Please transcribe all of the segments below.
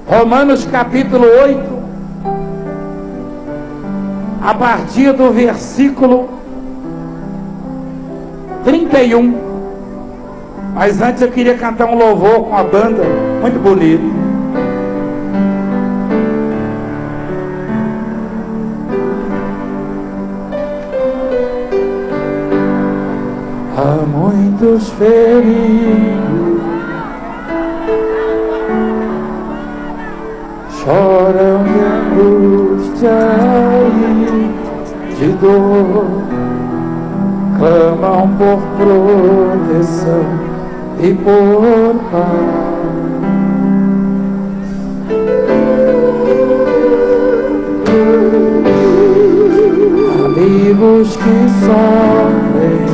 Romanos capítulo 8, a partir do versículo 31. Mas antes eu queria cantar um louvor com a banda, muito bonito. Há muitos feridos, choram de angústia e de dor, clamam por proteção e por paz. Amigos que sofrem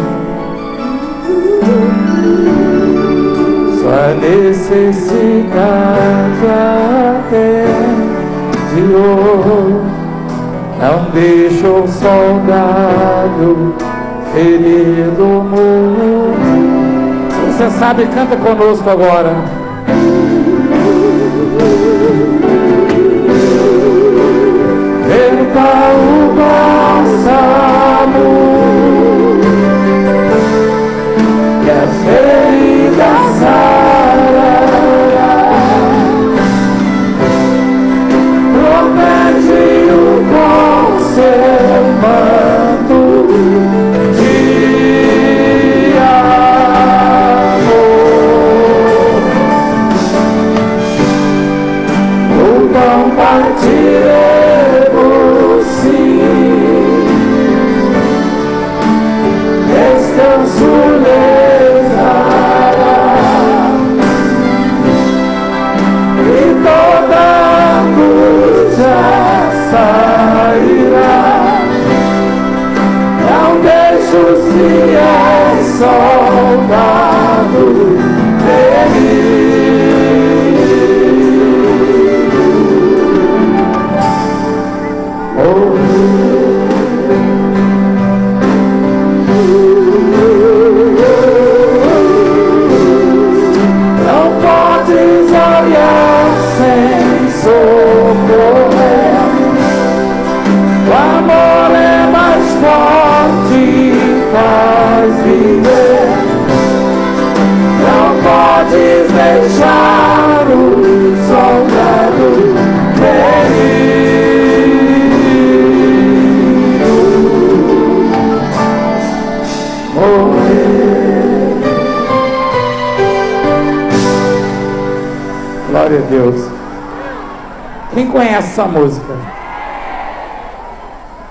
sua necessidade até de ouro, não deixa o soldado ferido morrer. Você sabe, canta conosco agora. Canta o bálsamo que a ferida sarará, protege-o com seu manto de amor. O pão partiremos sim, descanso lhes dará, e toda angústia sairá. Não deixo se é soldado não podes olhar sem socorrer. O amor é mais forte e faz viver. Não podes deixar o soldado ferido morrer. Glória a Deus. Quem conhece essa música?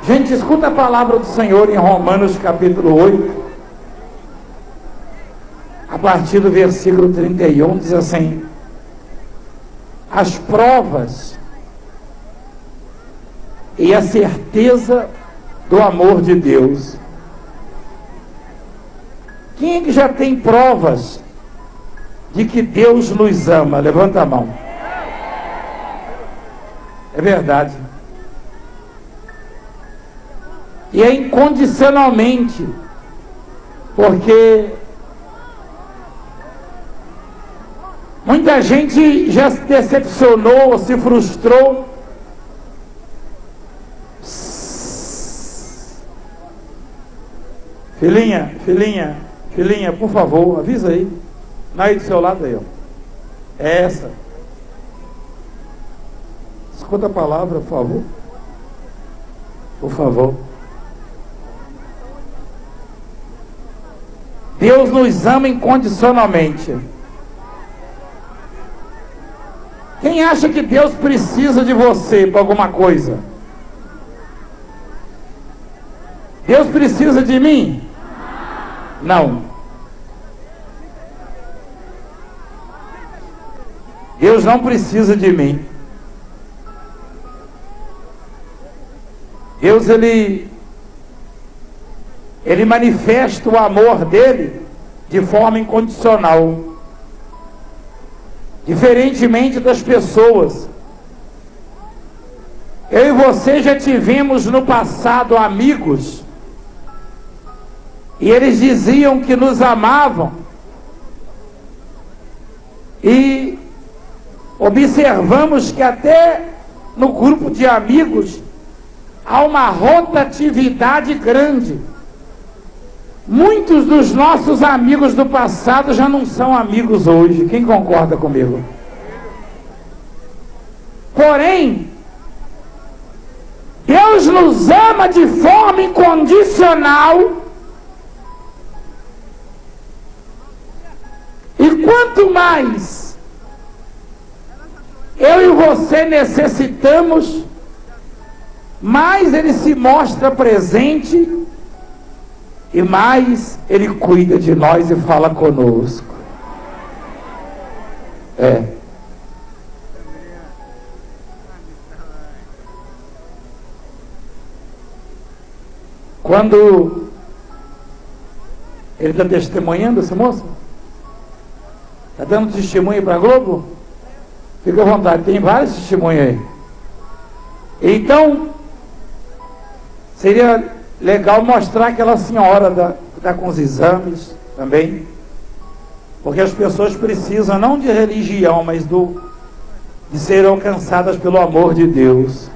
Gente, escuta a palavra do Senhor em Romanos capítulo 8, a partir do versículo 31, diz assim: as provas e a certeza do amor de Deus. Quem é que já tem provas de que Deus nos ama? Levanta a mão. É verdade. E é incondicionalmente, porque muita gente já se decepcionou, se frustrou. Filhinha, por favor, avisa aí. Não, aí do seu lado aí, ó. É essa. Escuta a palavra, por favor. Por favor. Deus nos ama incondicionalmente. Quem acha que Deus precisa de você para alguma coisa? Deus precisa de mim? Não. Deus não precisa de mim. Deus, ele manifesta o amor dele de forma incondicional. Diferentemente das pessoas. Eu e você já tivemos no passado amigos, e eles diziam que nos amavam, e observamos que até no grupo de amigos há uma rotatividade grande. Muitos dos nossos amigos do passado já não são amigos hoje. Quem concorda comigo? Porém, Deus nos ama de forma incondicional. E quanto mais eu e você necessitamos, mais Ele se mostra presente e mais Ele cuida de nós e fala conosco. Quando ele está testemunhando, esse moço? Está dando testemunho para a Globo? Fica à vontade, tem vários testemunhos aí. Então, seria legal mostrar aquela senhora que está com os exames também, porque as pessoas precisam não de religião, mas de ser alcançadas pelo amor de Deus.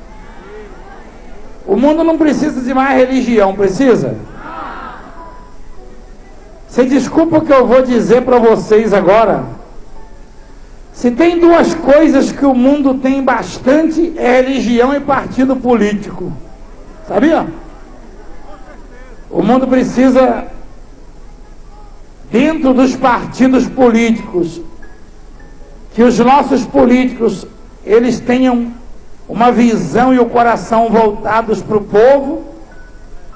O mundo não precisa de mais religião, precisa? Você desculpa o que eu vou dizer para vocês agora. Se tem duas coisas que o mundo tem bastante, é religião e partido político. Sabia? O mundo precisa, dentro dos partidos políticos, que os nossos políticos, eles tenham uma visão e o coração voltados para o povo,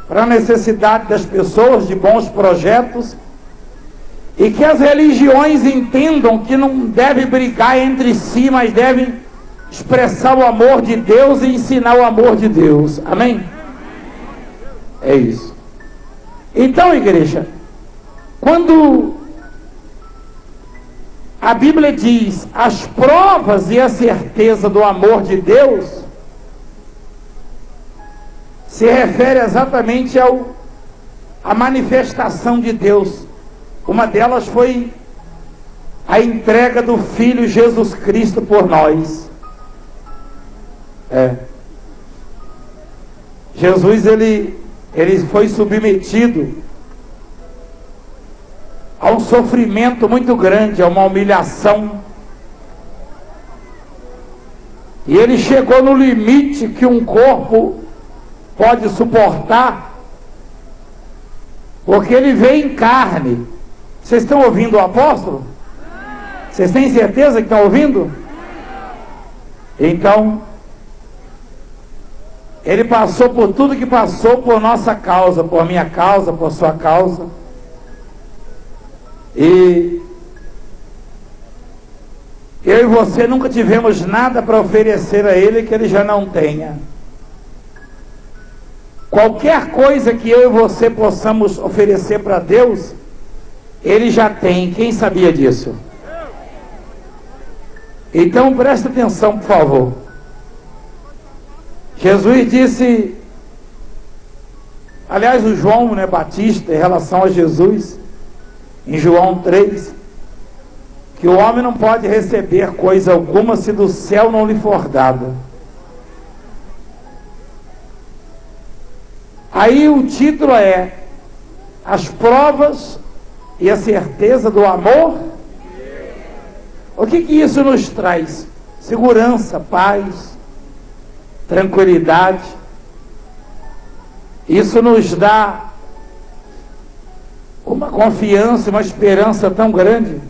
para a necessidade das pessoas, de bons projetos, e que as religiões entendam que não devem brigar entre si, mas devem expressar o amor de Deus e ensinar o amor de Deus. Amém? É isso. Então, igreja, quando a Bíblia diz as provas e a certeza do amor de Deus, se refere exatamente à manifestação de Deus. Uma delas foi a entrega do Filho Jesus Cristo por nós. Jesus, ele foi submetido a um sofrimento muito grande, a uma humilhação. E ele chegou no limite que um corpo pode suportar, porque ele veio em carne. Vocês estão ouvindo o apóstolo? Vocês têm certeza que estão ouvindo? Então, ele passou por tudo que passou por nossa causa, por minha causa, por sua causa. E eu e você nunca tivemos nada para oferecer a Ele que Ele já não tenha. Qualquer coisa que eu e você possamos oferecer para Deus, Ele já tem. Quem sabia disso? Então presta atenção, por favor. Jesus disse, aliás, o João, Batista, em relação a Jesus, em João 3, que o homem não pode receber coisa alguma se do céu não lhe for dada. Aí o título é as provas e a certeza do amor. O que isso nos traz? Segurança, paz, tranquilidade. Isso nos dá uma confiança, uma esperança tão grande.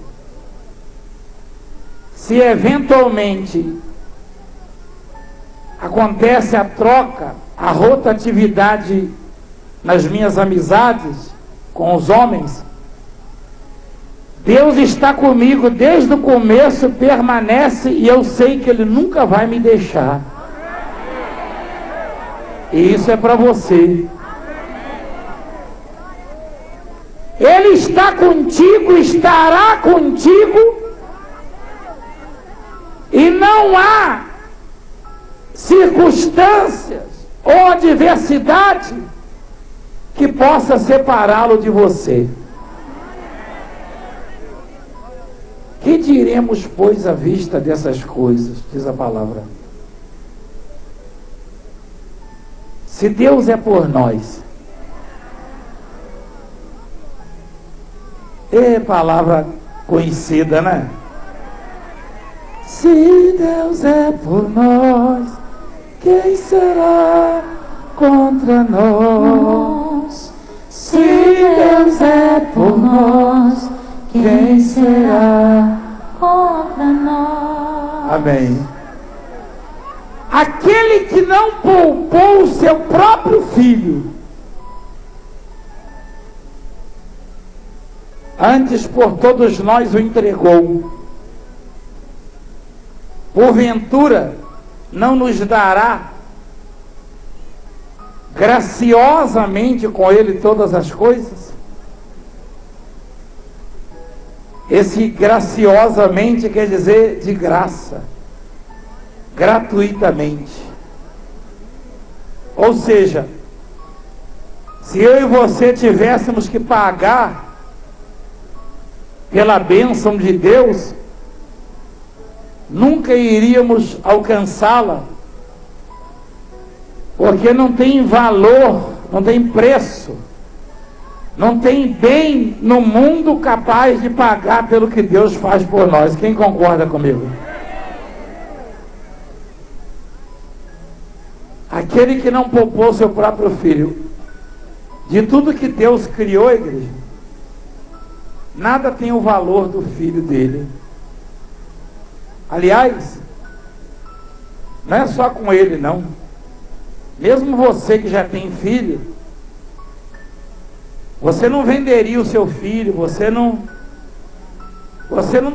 Se eventualmente acontece a troca, a rotatividade nas minhas amizades com os homens, Deus está comigo desde o começo, permanece, e eu sei que Ele nunca vai me deixar. E isso é para você. Ele está contigo, estará contigo, e não há circunstâncias ou adversidade que possa separá-lo de você. Que diremos, pois, à vista dessas coisas? Diz a palavra. Se Deus é por nós, é palavra conhecida, né? Se Deus é por nós, quem será contra nós? Se Deus é por nós, quem será contra nós? Amém. Aquele que não poupou o seu próprio filho, antes por todos nós o entregou, porventura não nos dará graciosamente com ele todas as coisas? Esse graciosamente quer dizer de graça, gratuitamente. Ou seja, se eu e você tivéssemos que pagar pela bênção de Deus, nunca iríamos alcançá-la, porque não tem valor, não tem preço, não tem bem no mundo capaz de pagar pelo que Deus faz por nós. Quem concorda comigo? Aquele que não poupou seu próprio filho, de tudo que Deus criou, igreja, nada tem o valor do filho dele. Aliás, não é só com ele, não. Mesmo você que já tem filho, você não venderia o seu filho, você não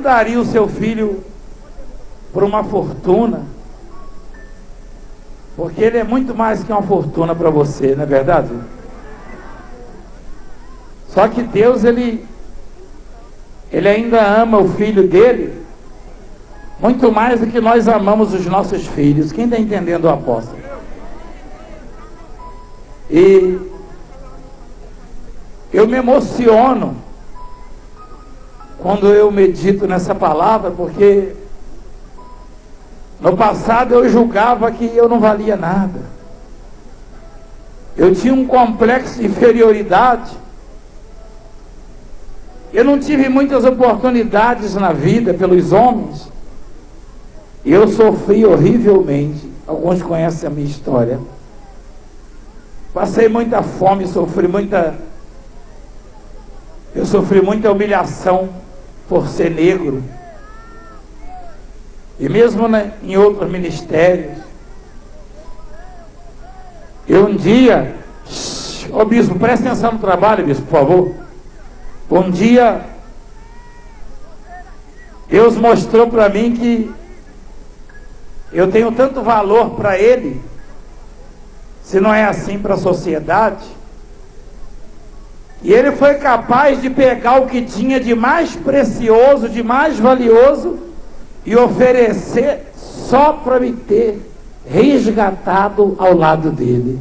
daria o seu filho por uma fortuna, porque ele é muito mais que uma fortuna para você, não é verdade? Só que Deus, ele ainda ama o filho dele muito mais do que nós amamos os nossos filhos. Quem está entendendo o apóstolo? E eu me emociono quando eu medito nessa palavra, porque no passado eu julgava que eu não valia nada. Eu tinha um complexo de inferioridade. Eu não tive muitas oportunidades na vida pelos homens. E eu sofri horrivelmente. Alguns conhecem a minha história. Passei muita fome, eu sofri muita humilhação por ser negro. E mesmo em outros ministérios. Eu um dia, ô bispo, presta atenção no trabalho, bispo, por favor. Um dia, Deus mostrou para mim que eu tenho tanto valor para Ele, se não é assim para a sociedade. E Ele foi capaz de pegar o que tinha de mais precioso, de mais valioso, e oferecer só para me ter resgatado ao lado dele.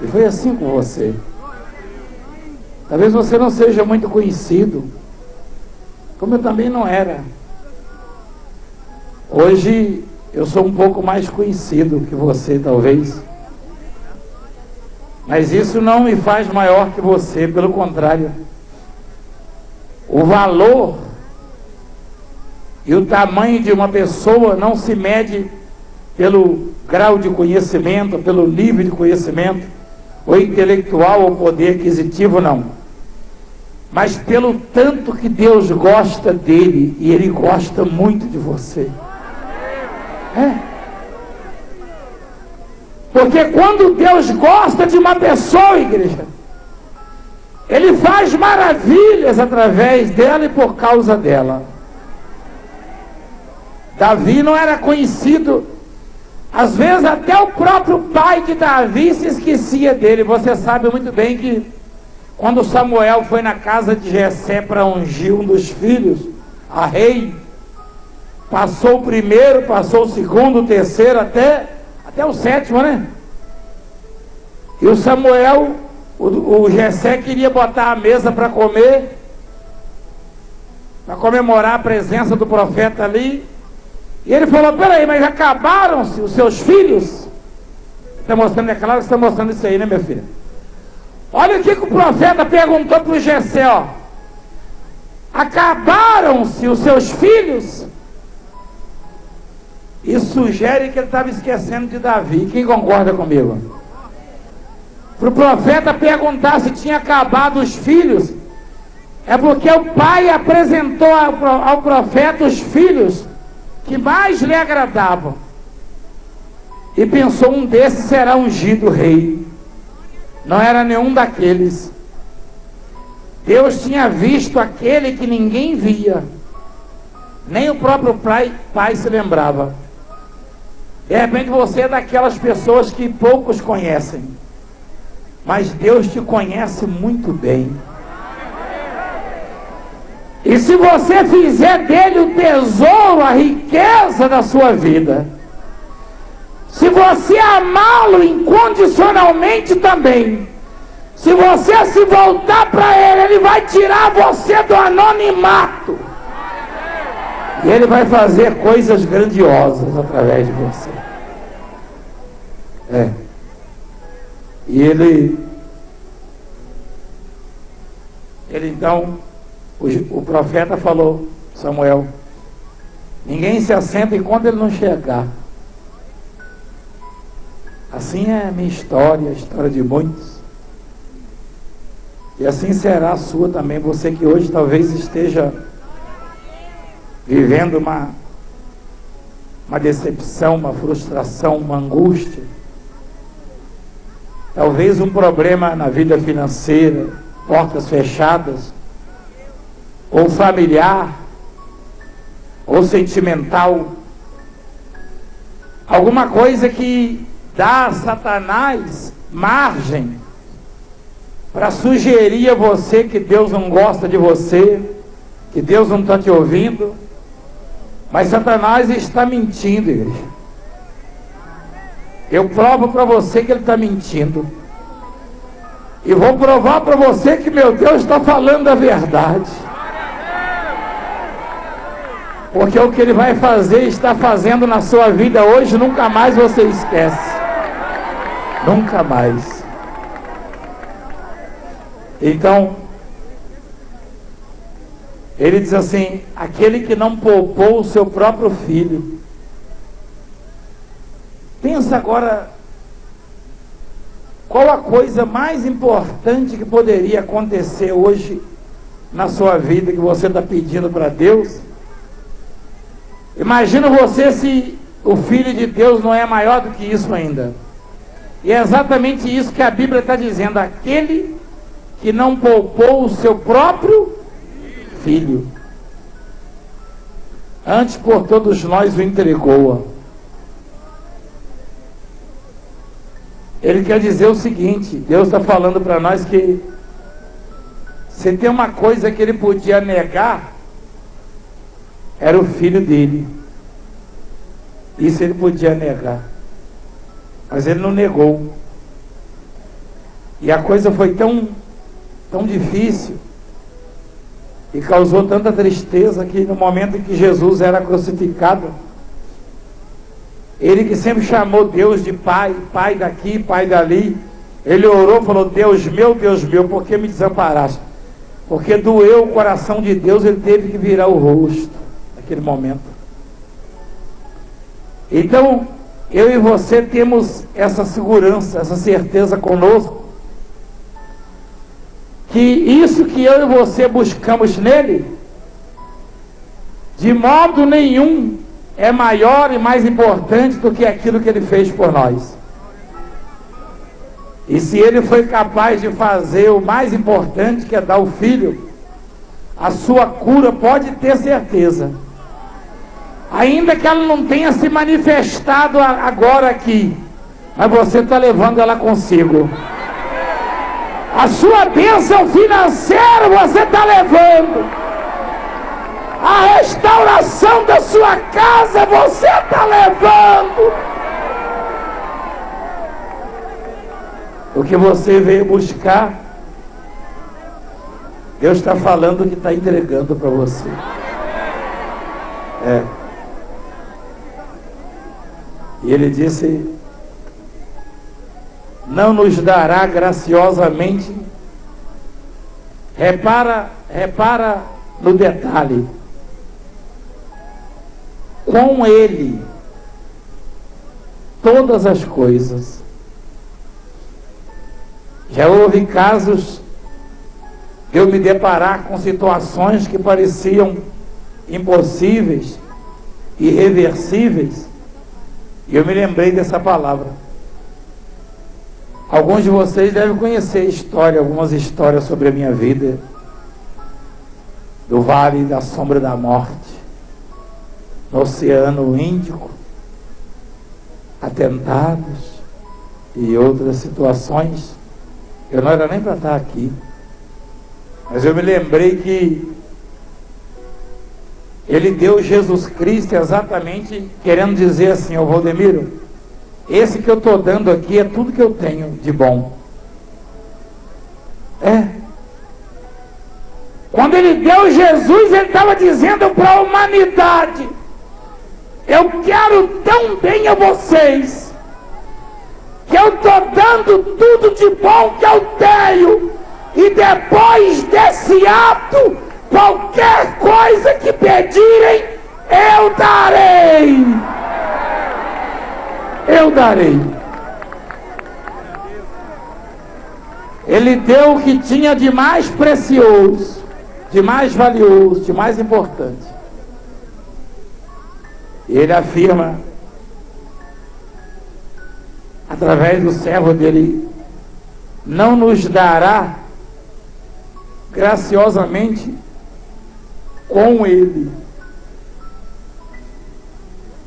E foi assim com você. Talvez você não seja muito conhecido, como eu também não era. Hoje eu sou um pouco mais conhecido que você, talvez. Mas isso não me faz maior que você, pelo contrário. O valor e o tamanho de uma pessoa não se mede pelo grau de conhecimento, pelo nível de conhecimento, ou intelectual, ou poder aquisitivo, não. Mas pelo tanto que Deus gosta dele, e Ele gosta muito de você. Porque quando Deus gosta de uma pessoa, igreja, Ele faz maravilhas através dela e por causa dela. Davi não era conhecido, às vezes até o próprio pai de Davi se esquecia dele. Você sabe muito bem que quando Samuel foi na casa de Jessé para ungir um dos filhos a rei, passou o primeiro, passou o segundo, o terceiro, até o sétimo, né? E o Samuel, o Jessé queria botar a mesa para comer, para comemorar a presença do profeta ali. E ele falou: peraí, mas acabaram-se os seus filhos? Está mostrando, é claro que está mostrando isso aí, né, minha filha? Olha o que o profeta perguntou para o Jessé, ó. Acabaram-se os seus filhos? Isso sugere que ele estava esquecendo de Davi. Quem concorda comigo? Para o profeta perguntar se tinha acabado os filhos, é porque o pai apresentou ao profeta os filhos que mais lhe agradavam. E pensou: um desses será ungido rei. Não era nenhum daqueles. Deus tinha visto aquele que ninguém via. Nem o próprio pai se lembrava. De repente você é daquelas pessoas que poucos conhecem, mas Deus te conhece muito bem. E se você fizer dele o tesouro, a riqueza da sua vida, se você amá-lo incondicionalmente também, se você se voltar para ele, ele vai tirar você do anonimato. E ele vai fazer coisas grandiosas através de você. E ele então, o profeta falou: Samuel, ninguém se assenta enquanto ele não chegar. Assim é a minha história, a história de muitos. E assim será a sua também. Você que hoje talvez esteja vivendo uma decepção, uma frustração, uma angústia, talvez um problema na vida financeira, portas fechadas, ou familiar, ou sentimental, alguma coisa que dá a Satanás margem para sugerir a você que Deus não gosta de você, que Deus não está te ouvindo. Mas Satanás está mentindo, igreja. Eu provo para você que ele está mentindo. E vou provar para você que meu Deus está falando a verdade. Porque o que ele vai fazer, está fazendo na sua vida hoje, nunca mais você esquece. Nunca mais. Então, ele diz assim: aquele que não poupou o seu próprio filho. Pensa agora, qual a coisa mais importante que poderia acontecer hoje na sua vida, que você está pedindo para Deus? Imagina você se o Filho de Deus não é maior do que isso ainda. E é exatamente isso que a Bíblia está dizendo: aquele que não poupou o seu próprio Filho, antes por todos nós o entregou. Ele quer dizer o seguinte: Deus está falando para nós que se tem uma coisa que ele podia negar, era o filho dele. Isso ele podia negar, mas ele não negou. E a coisa foi tão difícil e causou tanta tristeza que no momento em que Jesus era crucificado, ele que sempre chamou Deus de Pai, Pai daqui, Pai dali, ele orou e falou: Deus meu, por que me desamparaste? Porque doeu o coração de Deus, ele teve que virar o rosto naquele momento. Então, eu e você temos essa segurança, essa certeza conosco, que isso que eu e você buscamos nele, de modo nenhum é maior e mais importante do que aquilo que ele fez por nós. E se ele foi capaz de fazer o mais importante, que é dar o filho, a sua cura pode ter certeza, ainda que ela não tenha se manifestado agora aqui, mas você está levando ela consigo. A sua bênção financeira você está levando. A restauração da sua casa você está levando. O que você veio buscar, Deus está falando que está entregando para você. É. E ele disse: não nos dará graciosamente. Repara no detalhe. Com ele, todas as coisas. Já houve casos de eu me deparar com situações que pareciam impossíveis, irreversíveis, e eu me lembrei dessa palavra. Alguns de vocês devem conhecer algumas histórias sobre a minha vida, do vale da sombra da morte, no Oceano Índico, atentados e outras situações. Eu não era nem para estar aqui, mas eu me lembrei que ele deu Jesus Cristo exatamente querendo dizer assim: ô Valdemiro, esse que eu estou dando aqui é tudo que eu tenho de bom. Quando ele deu Jesus, ele estava dizendo para a humanidade: eu quero tão bem a vocês, que eu estou dando tudo de bom que eu tenho, e depois desse ato, qualquer coisa que pedirem, eu darei. Eu darei. Ele deu o que tinha de mais precioso, de mais valioso, de mais importante. E ele afirma, através do servo dele: não nos dará graciosamente com ele.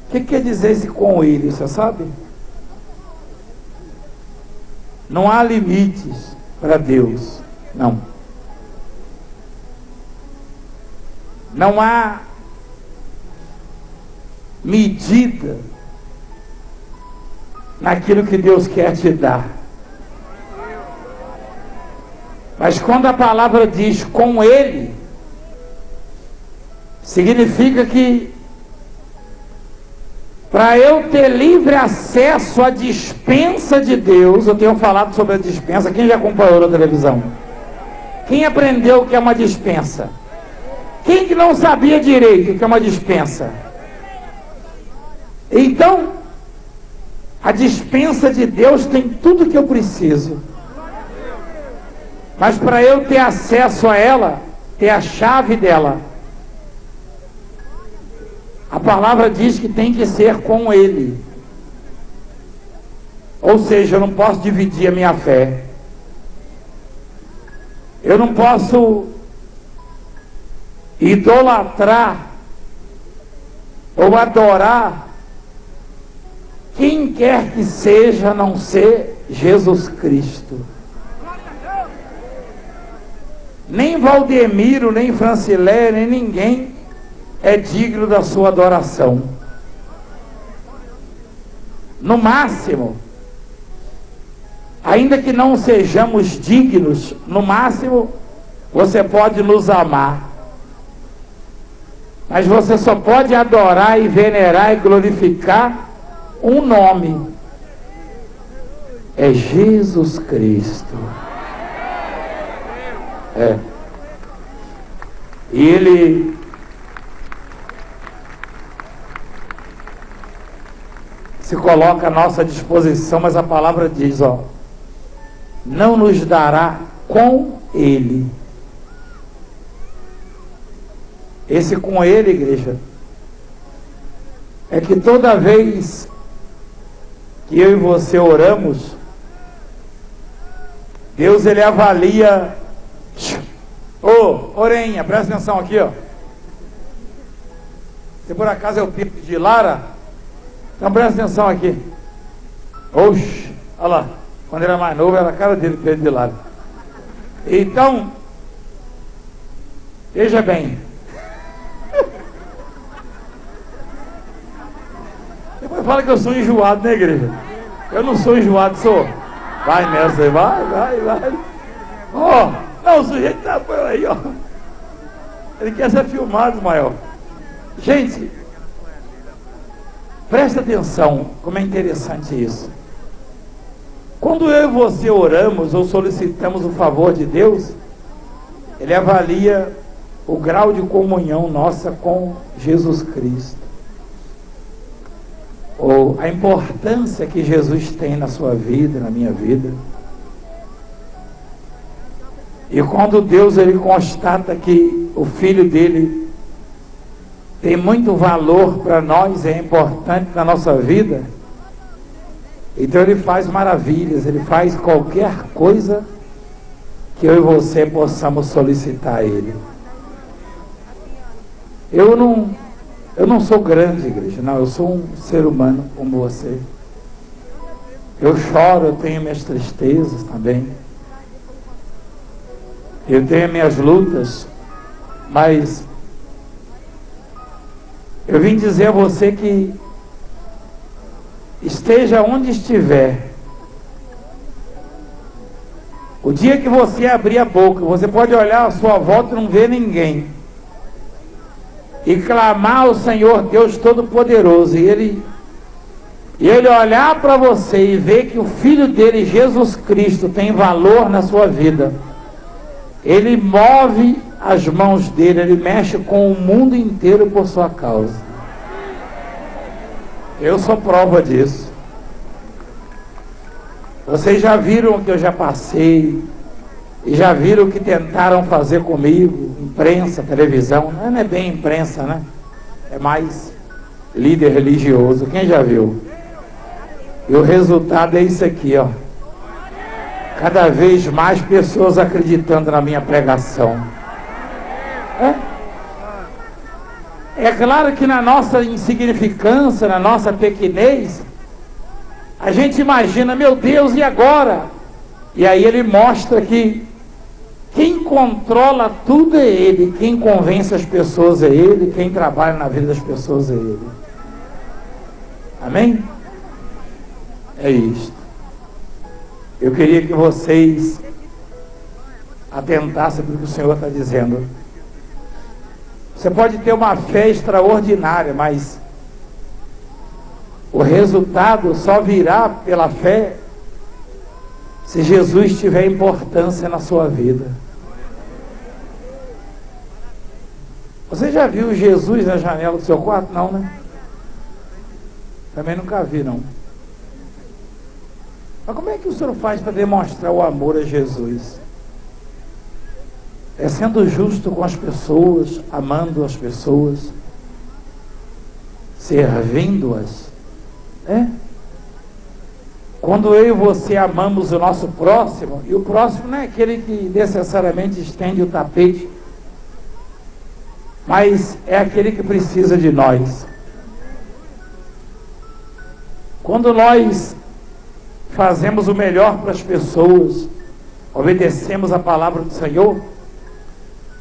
O que quer dizer esse com ele, você sabe? Não há limites para Deus, não. Não há medida naquilo que Deus quer te dar. Mas quando a palavra diz com ele, significa que para eu ter livre acesso à dispensa de Deus, eu tenho falado sobre a dispensa. Quem já acompanhou na televisão? Quem aprendeu o que é uma dispensa? Quem que não sabia direito o que é uma dispensa? Então, a dispensa de Deus tem tudo que eu preciso. Mas para eu ter acesso a ela, ter a chave dela, a palavra diz que tem que ser com ele. Ou seja, eu não posso dividir a minha fé. Eu não posso idolatrar ou adorar quem quer que seja, a não ser Jesus Cristo. Nem Valdemiro, nem Francilé, nem ninguém é digno da sua adoração. No máximo, ainda que não sejamos dignos, no máximo você pode nos amar, mas você só pode adorar e venerar e glorificar um nome: é Jesus Cristo. E ele se coloca à nossa disposição, mas a palavra diz, não nos dará com ele. Esse com ele, igreja, é que toda vez que eu e você oramos, Deus, ele avalia. Oreinha, presta atenção aqui, se por acaso é o Pedro de Lara, então presta atenção aqui. Oxe, olha lá, quando ele era mais novo era a cara dele, Pedro de Lara. Então, veja bem, depois fala que eu sou enjoado na igreja. Eu não sou enjoado, sou. Vai nessa aí, vai. Não, o sujeito tá aí, Ele quer ser filmado, maior. Gente, Presta atenção, como é interessante isso. Quando eu e você oramos ou solicitamos o favor de Deus, Ele avalia o grau de comunhão nossa com Jesus Cristo, ou a importância que Jesus tem na sua vida, na minha vida. E quando Deus ele constata que o Filho dele tem muito valor para nós, é importante na nossa vida, então Ele faz maravilhas, Ele faz qualquer coisa que eu e você possamos solicitar a Ele. Eu não sou grande, igreja, não, eu sou um ser humano como você. Eu choro, eu tenho minhas tristezas também. Eu tenho minhas lutas, mas eu vim dizer a você que esteja onde estiver, o dia que você abrir a boca, você pode olhar à sua volta e não ver ninguém, e clamar ao Senhor Deus Todo-Poderoso, e Ele olhar para você e ver que o Filho dele, Jesus Cristo, tem valor na sua vida, Ele move as mãos dele, Ele mexe com o mundo inteiro por sua causa. Eu sou prova disso. Vocês já viram o que eu já passei, e já viram o que tentaram fazer comigo, imprensa, televisão. Não é bem imprensa, né? É mais líder religioso. Quem já viu? E o resultado é isso aqui, ó. Cada vez mais pessoas acreditando na minha pregação. É claro que na nossa insignificância, na nossa pequenez, a gente imagina, meu Deus, e agora? E aí Ele mostra que quem controla tudo é Ele, quem convence as pessoas é Ele, quem trabalha na vida das pessoas é Ele. Amém? É isto. Eu queria que vocês atentassem para o que o Senhor está dizendo. Você pode ter uma fé extraordinária, mas o resultado só virá pela fé se Jesus tiver importância na sua vida. Você já viu Jesus na janela do seu quarto? Não, né? Também nunca vi, não. Mas como é que o senhor faz para demonstrar o amor a Jesus? É sendo justo com as pessoas, amando as pessoas, servindo-as. Quando eu e você amamos o nosso próximo, e o próximo não é aquele que necessariamente estende o tapete, mas é aquele que precisa de nós. Quando nós fazemos o melhor para as pessoas, obedecemos a palavra do Senhor,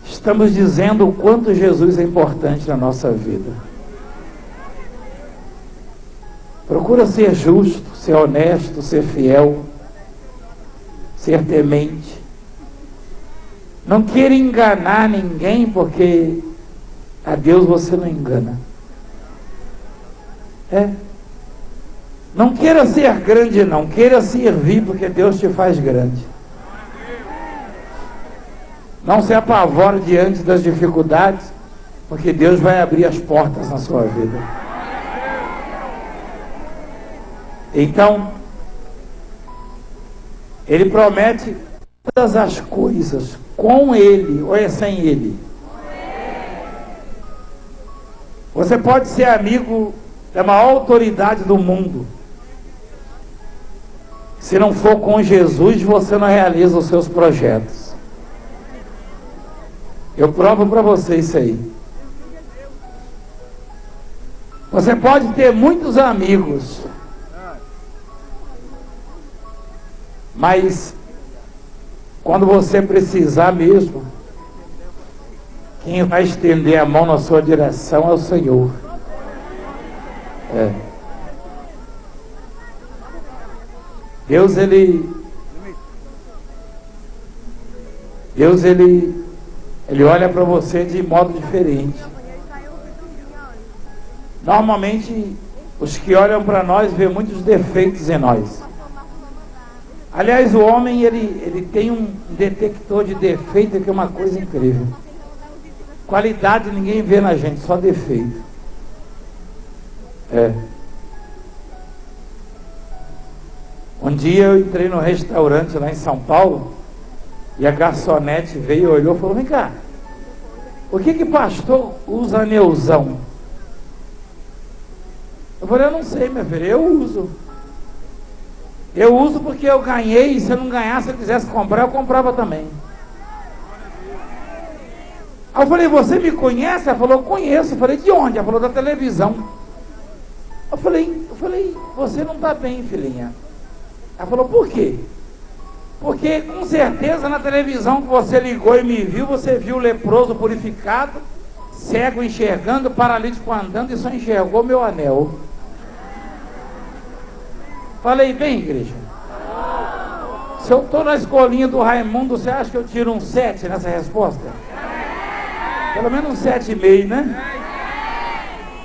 estamos dizendo o quanto Jesus é importante na nossa vida. Procura ser justo, ser honesto, ser fiel, ser temente. Não queira enganar ninguém, porque a Deus você não engana. Não queira ser grande, não. Queira servir, porque Deus te faz grande. Não se apavore diante das dificuldades, porque Deus vai abrir as portas na sua vida. Então, Ele promete todas as coisas com Ele, ou é sem Ele? Você pode ser amigo da maior autoridade do mundo. Se não for com Jesus, você não realiza os seus projetos. Eu provo para você isso aí. Você pode ter muitos amigos, mas quando você precisar mesmo, quem vai estender a mão na sua direção é o Senhor. Deus ele olha para você de modo diferente. Normalmente Os que olham para nós vê muitos defeitos em nós. Aliás, o homem, ele tem um detector de defeito que é uma coisa incrível. Qualidade ninguém vê na gente, só defeito. Um dia eu entrei no restaurante lá em São Paulo e a garçonete veio e olhou e falou: vem cá, por que pastor usa aneuzão? Eu falei: eu não sei, minha filha, eu uso. Eu uso porque eu ganhei, e se eu não ganhasse, se eu quisesse comprar, eu comprava também. Aí eu falei: você me conhece? Ela falou: conheço. Eu falei: de onde? Ela falou: da televisão. Eu falei: você não está bem, filhinha. Ela falou: por quê? Porque com certeza na televisão que você ligou e me viu, você viu o leproso purificado, cego enxergando, paralítico andando e só enxergou meu anel. Falei: bem, igreja, se eu estou na escolinha do Raimundo, você acha que eu tiro um 7 nessa resposta? Pelo menos um 7,5, né?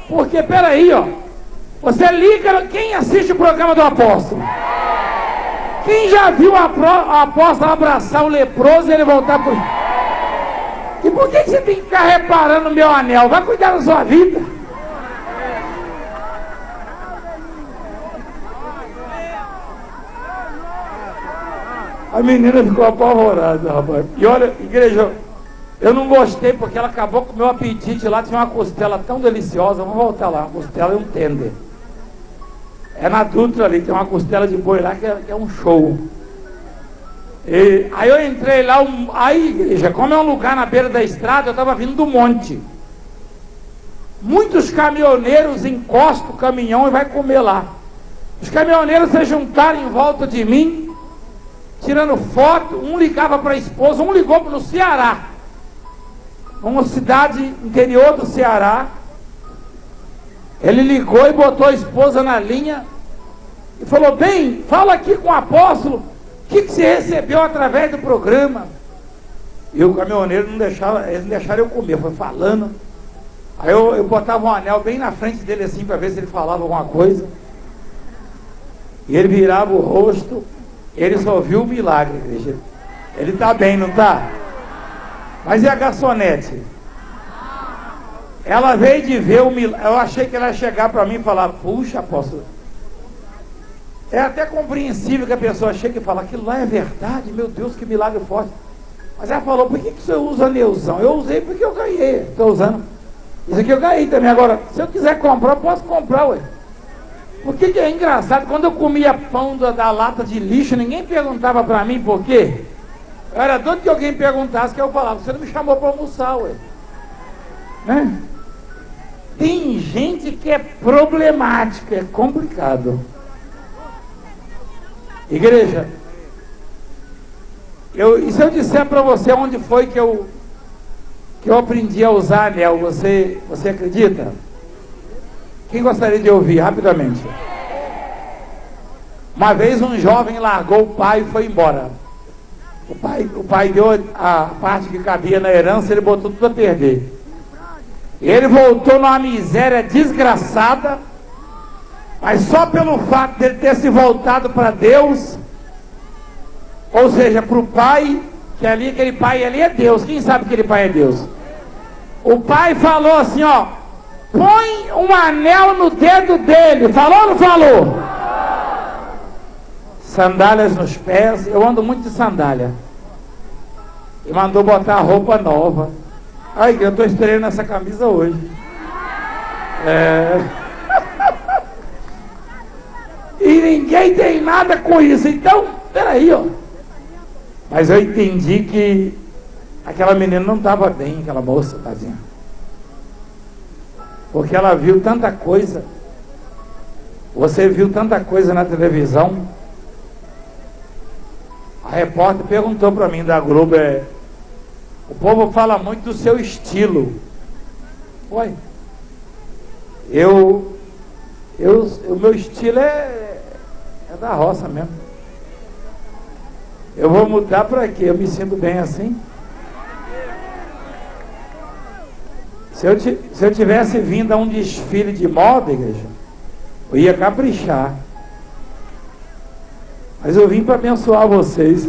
Porque, peraí, ó, você liga, quem assiste o programa do apóstolo? Quem já viu o apóstolo abraçar o leproso e ele voltar por... E por que você tem que ficar reparando no meu anel? Vai cuidar da sua vida. A menina ficou apavorada, rapaz. E olha, igreja, eu não gostei porque ela acabou com o meu apetite. Lá tinha uma costela tão deliciosa. Vamos voltar lá, uma costela e um tender. É na Dutra ali, tem uma costela de boi lá que é um show. E aí eu entrei lá, aí, igreja, como é um lugar na beira da estrada, eu estava vindo do monte. Muitos caminhoneiros encostam o caminhão e vai comer lá. Os caminhoneiros se juntaram em volta de mim, tirando foto. Um ligava para a esposa, um ligou no Ceará, uma cidade interior do Ceará. Ele ligou e botou a esposa na linha e falou: bem, fala aqui com o apóstolo, o que você recebeu através do programa? E o caminhoneiro não deixava, eles não deixaram eu comer, foi falando. Aí eu botava um anel bem na frente dele assim, para ver se ele falava alguma coisa. E ele virava o rosto, ele só viu o milagre, igreja. Ele está bem, não está? Mas e a garçonete? Ela veio de ver o milagre. Eu achei que ela ia chegar para mim e falar: puxa, apóstolo, é até compreensível que a pessoa chegue e fale: aquilo lá é verdade, meu Deus, que milagre forte. Mas ela falou: por que você usa aneuzão? Eu usei porque eu ganhei, estou usando. Isso aqui eu ganhei também. Agora, se eu quiser comprar, eu posso comprar, ué. Porque é engraçado, quando eu comia pão da lata de lixo, ninguém perguntava para mim por quê. Eu era doido que alguém perguntasse, que eu falava: você não me chamou para almoçar, ué. Né? Tem gente que é problemática, é complicado. Igreja, e se eu disser para você onde foi que eu aprendi a usar anel, você acredita? Quem gostaria de ouvir rapidamente? Uma vez um jovem largou o pai e foi embora. O pai deu a parte que cabia na herança, ele botou tudo a perder. Ele voltou numa miséria desgraçada, mas só pelo fato dele ter se voltado para Deus, ou seja, para o pai, que ali, aquele pai ali é Deus. Quem sabe que aquele pai é Deus? O pai falou assim: ó, põe um anel no dedo dele. Falou ou não falou? Sandálias nos pés. Eu ando muito de sandália. E mandou botar roupa nova. Ai, eu estou estreando essa camisa hoje. E ninguém tem nada com isso. Então, peraí, ó. Mas eu entendi que aquela menina não estava bem, aquela moça, tadinha. Porque ela viu tanta coisa. Você viu tanta coisa na televisão. A repórter perguntou para mim da Globo: o povo fala muito do seu estilo. Ué, o meu estilo é da roça mesmo. Eu vou mudar para quê? Eu me sinto bem assim. Se eu tivesse vindo a um desfile de moda, igreja, Eu ia caprichar. Mas eu vim para abençoar vocês.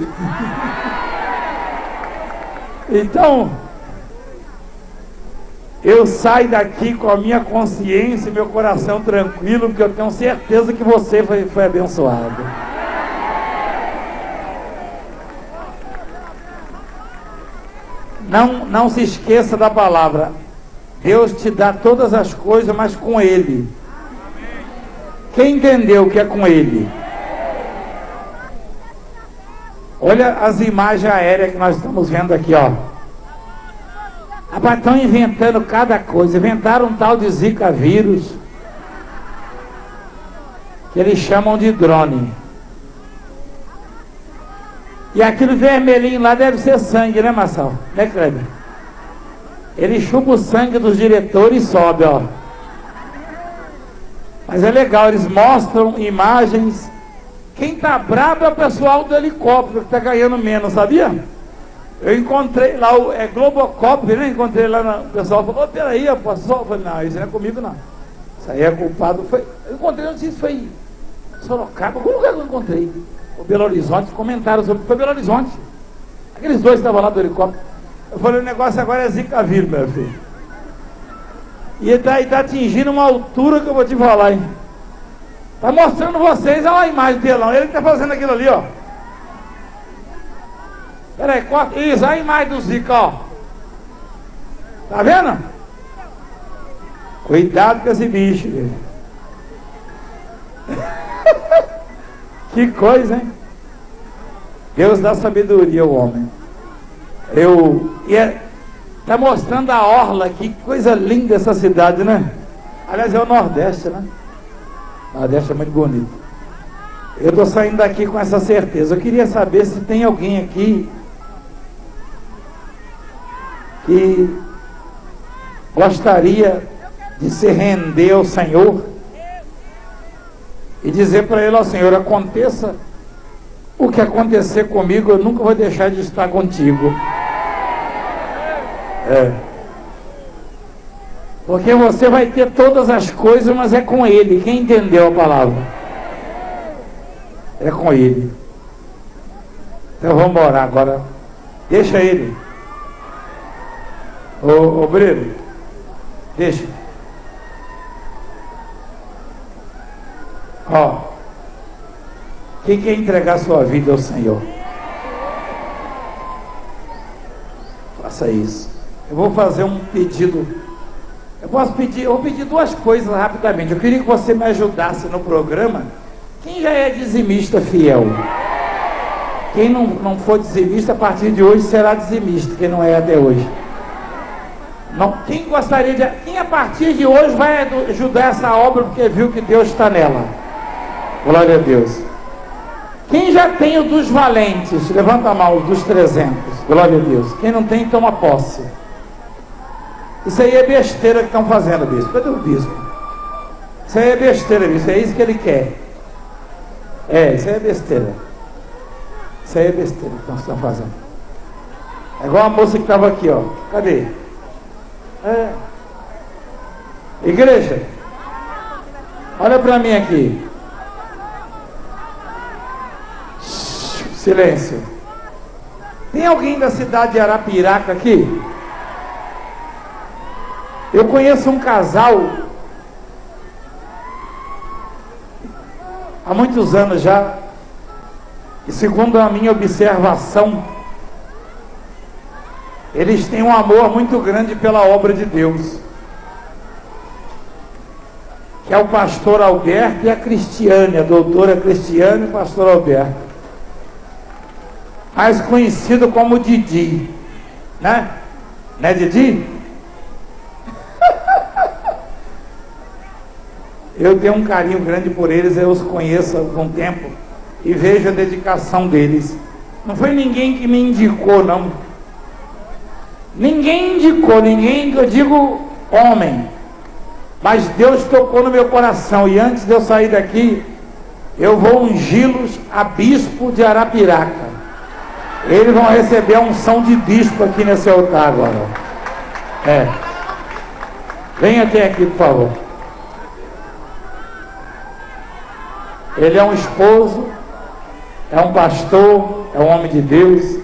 Então, eu saio daqui com a minha consciência e meu coração tranquilo, porque eu tenho certeza que você foi abençoado. Não se esqueça da palavra. Deus te dá todas as coisas, mas com Ele. Quem entendeu o que é com Ele? Olha as imagens aéreas que nós estamos vendo aqui, ó. Rapaz, estão inventando cada coisa. Inventaram um tal de Zika vírus, que eles chamam de drone. E aquele vermelhinho lá deve ser sangue, né, Marçal? Né, Kleber? Ele chupa o sangue dos diretores e sobe, ó. Mas é legal, eles mostram imagens. Quem tá brabo é o pessoal do helicóptero, que tá ganhando menos, sabia? Eu encontrei lá, é Globocop, né? Encontrei lá, o pessoal falou, peraí, eu falei, não, isso não é comigo não. Isso aí é culpado, eu encontrei, não sei se foi Sorocaba, algum lugar que eu encontrei. O Belo Horizonte, comentaram sobre, foi Belo Horizonte. Aqueles dois estavam lá do helicóptero. Eu falei, o negócio agora é Zika vírus, meu filho. E ele tá atingindo uma altura que eu vou te falar, hein? Tá mostrando vocês, olha a imagem dele lá, ele que tá fazendo aquilo ali, ó. Peraí, corta, isso, olha a imagem do Zika, ó. Tá vendo? Cuidado com esse bicho, velho. Que coisa, hein? Deus dá sabedoria ao homem. Tá mostrando a orla, que coisa linda essa cidade, né? Aliás, é o Nordeste, né? O Nordeste é muito bonito. Eu tô saindo daqui com essa certeza. Eu queria saber se tem alguém aqui que gostaria de se render ao Senhor e dizer para Ele, ó Senhor, aconteça o que acontecer comigo, eu nunca vou deixar de estar contigo. Porque você vai ter todas as coisas, mas é com Ele. Quem entendeu a palavra? É com Ele. Então vamos orar agora. Deixa Ele. Ô Breno, deixa. Ó, quem quer entregar sua vida ao Senhor? Faça isso. Eu vou fazer um pedido. Eu vou pedir duas coisas rapidamente. Eu queria que você me ajudasse no programa. Quem já é dizimista fiel? Quem não for dizimista, a partir de hoje será dizimista, quem não é até hoje. Não, quem gostaria de... Quem a partir de hoje vai ajudar essa obra porque viu que Deus está nela? Glória a Deus. Quem já tem o dos valentes? Levanta a mão, o dos 300. Glória a Deus. Quem não tem, toma posse. Isso aí é besteira que estão fazendo, bispo. Cadê o bispo? Isso aí é besteira, bispo. É isso que ele quer. Isso aí é besteira. Isso aí é besteira que estão fazendo. É igual a moça que estava aqui, ó. Cadê? Igreja, olha para mim aqui. Silêncio. Tem alguém da cidade de Arapiraca aqui? Eu conheço um casal há muitos anos já, e segundo a minha observação, eles têm um amor muito grande pela obra de Deus, que é o pastor Alberto e a Cristiane, a doutora Cristiane e o pastor Alberto, mais conhecido como Didi, né? Não é Didi? Eu tenho um carinho grande por eles, eu os conheço há algum tempo e vejo a dedicação deles. Não foi ninguém que me indicou, não. Ninguém indicou, ninguém, eu digo homem. Mas Deus tocou no meu coração e antes de eu sair daqui, eu vou ungí-los a bispo de Arapiraca. Eles vão receber a unção de bispo aqui nesse altar agora. Venha até aqui, por favor. Ele é um esposo, é um pastor, é um homem de Deus.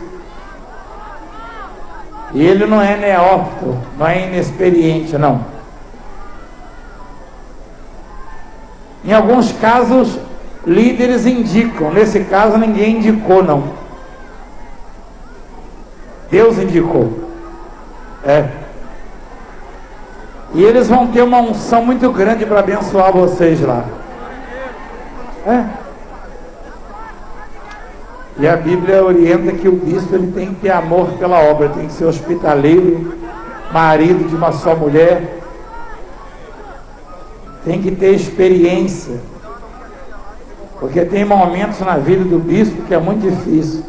E ele não é neófito, não é inexperiente, não. Em alguns casos, líderes indicam. Nesse caso, ninguém indicou, não. Deus indicou. E eles vão ter uma unção muito grande para abençoar vocês lá. E a Bíblia orienta que o bispo ele tem que ter amor pela obra, tem que ser hospitaleiro, marido de uma só mulher, tem que ter experiência, porque tem momentos na vida do bispo que é muito difícil.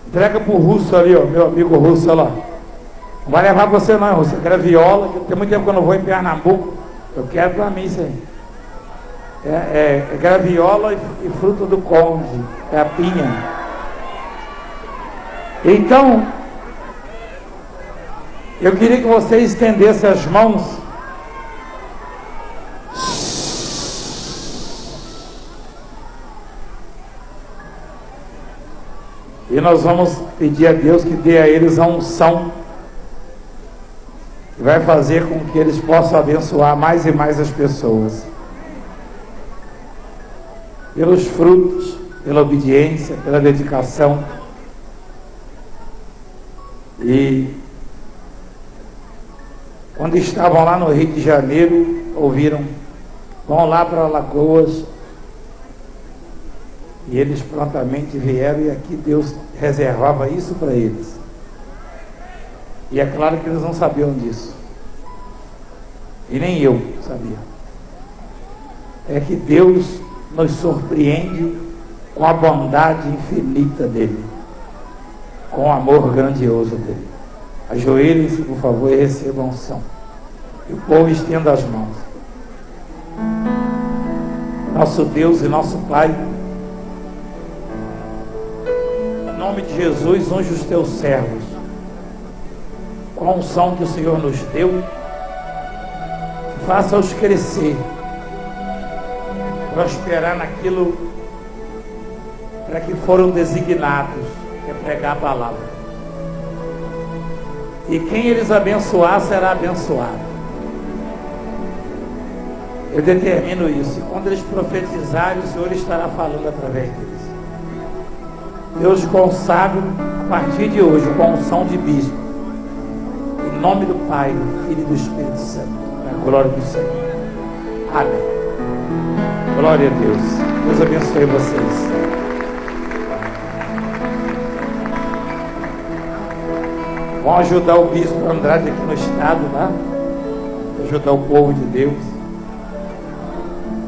Entrega para o Russo ali, ó, meu amigo Russo, olha lá. Não vai levar você não, Russo, eu quero viola, que tem muito tempo que eu não vou em Pernambuco, eu quero para mim isso aí. Graviola e fruto do conde, é a pinha. Então, eu queria que você estendesse as mãos. E nós vamos pedir a Deus que dê a eles a unção que vai fazer com que eles possam abençoar mais e mais as pessoas. Pelos frutos, pela obediência, pela dedicação. E quando estavam lá no Rio de Janeiro, ouviram, vão lá para Alagoas. E eles prontamente vieram, e aqui Deus reservava isso para eles. E é claro que eles não sabiam disso. E nem eu sabia. É que Deus nos surpreende com a bondade infinita dele, com o amor grandioso dele. Ajoelhem-se, por favor, e recebam a unção. E o povo estenda as mãos. Nosso Deus e nosso Pai, em nome de Jesus, unge os teus servos com a unção que o Senhor nos deu. Faça-os crescer, prosperar naquilo para que foram designados, que é pregar a palavra. E quem eles abençoar será abençoado. Eu determino isso. E quando eles profetizarem, o Senhor estará falando através deles. Deus consagro a partir de hoje com a unção de bispo, em nome do Pai, do Filho e do Espírito Santo, para a glória do Senhor. Amém. Glória a Deus. Deus abençoe vocês. Vão ajudar o bispo Andrade aqui no estado, tá? Ajudar o povo de Deus.